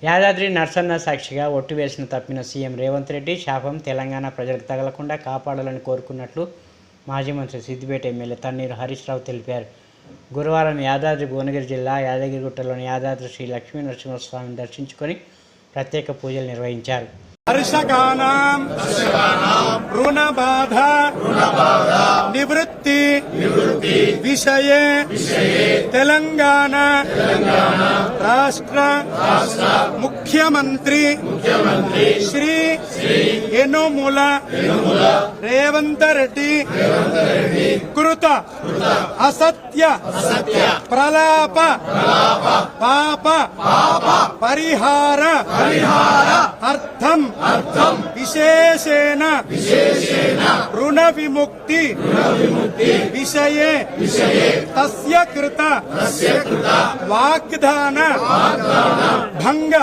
యాదాద్రి నర్సన్న సాక్షిగా ఒట్టు వేసిన తప్పిన సీఎం రేవంత్ రెడ్డి శాపం తెలంగాణ ప్రజలకు తగలకుండా కాపాడాలని కోరుకున్నట్లు మాజీ మంత్రి సిద్దిపేట ఎమ్మెల్యే తన్నీరు హరీష్ రావు తెలిపారు. గురువారం యాదాద్రి భువనగిరి జిల్లా యాదగిరిగుట్టలోని యాదాద్రి శ్రీ లక్ష్మీ నరసింహస్వామిని దర్శించుకొని ప్రత్యేక పూజలు నిర్వహించారు. హర్షకానాం రుణబాధ నివృత్తి విషయే తెలంగాణ రాష్ట్ర ముఖ్యమంత్రి శ్రీ యనుమల రేవంత్ రెడ్డి కృత అసత్య ప్రలాప పాప పరిహార అర్థం విశేషేణ రుణ విముక్తి విషయే తస్య కృత వాగ్దాన భంగ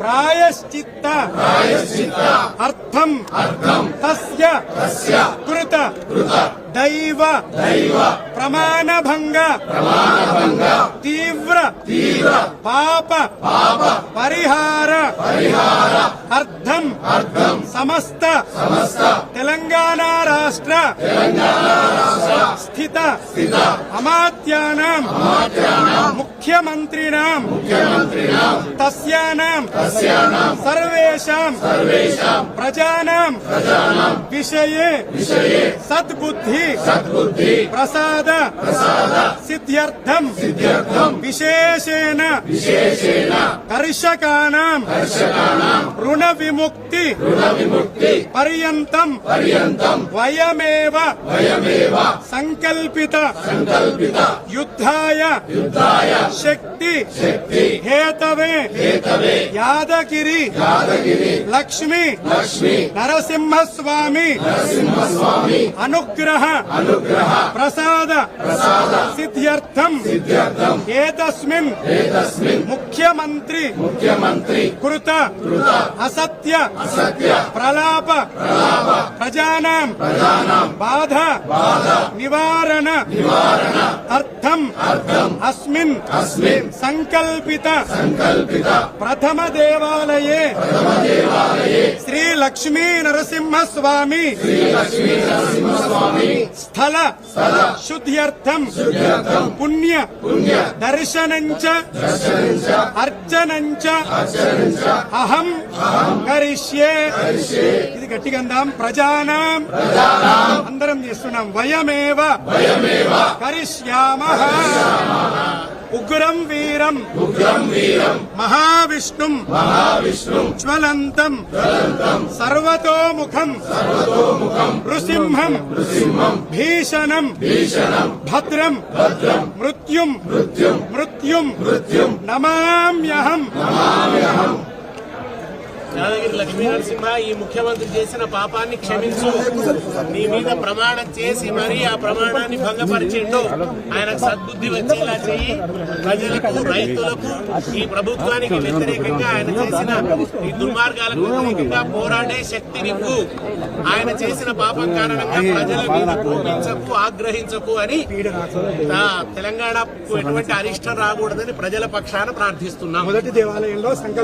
ప్రాయశ్చిత్త అర్థం తస్య కృత దైవ ప్రమాణభంగ తీవ్ర పాప పరిహార అర్థం సమస్త తెలంగాణ రాష్ట్ర స్థిత అమాత్యానాం ముఖ్యమంత్రిణాం తస్యానాం సర్వేషాం ప్రజానాం విషయే సద్బుద్ధి ప్రసాద సిద్ధ్యర్థం విశేషేణ కర్షకానాం రుణ విముక్తి పర్యంతం వయమేవ సంకల్పిత యుద్ధాయ శక్తి హేతవే యాదగిరి లక్ష్మీ నరసింహస్వామి అనుగ్రహ ప్రసాద సిద్ధ్యర్థం ఏతస్మిన్ ముఖ్యమంత్రి కృత అసత్య ప్రలాప ప్రజానాం బాధ నివారణ అర్థం అస్మిన్ సంకల్పిత ప్రథమ దేవాలయే శ్రీ లక్ష్మీ నరసింహస్వామి స్థల శుద్ధ్యర్థం పుణ్య దర్శనంచ అర్చనంచ అహం కరిష్యే. ఇది గట్టిగా అందాం. ప్రజానాం అందరం చేస్తున్నాం. వయమేవ కరిష్యామః. ఉగ్రం వీరం మహావిష్ణుం జ్వలంతం సర్వతోముఖం నృసింహం భీషణం భద్రం మృత్యుం నమామ్యహం. యాదగిరి లక్ష్మీ నరసింహ, ఈ ముఖ్యమంత్రి చేసిన పాపాన్ని క్షమించు. నీ మీద ప్రమాణం చేసి మరీ ఆ ప్రమాణాన్ని భంగపరిచిండు. ఆయనకు సద్బుద్ధి వచ్చేలా చెయ్యి. ప్రజలకు, రైతులకు, ఈ ప్రభుత్వానికి వ్యతిరేకంగా ఆయన చేసిన ఈ దుర్మార్గాలకు వ్యతిరేకంగా పోరాడే శక్తి నివ్వు. ఆయన చేసిన పాపం కారణంగా ప్రజల మీద కోపించకు, ఆగ్రహించకు అని తెలంగాణకు ఎటువంటి అరిష్టం రాకూడదని ప్రజల పక్షాన ప్రార్థిస్తున్నాం. మొదటి దేవాలయంలో సంకల్ప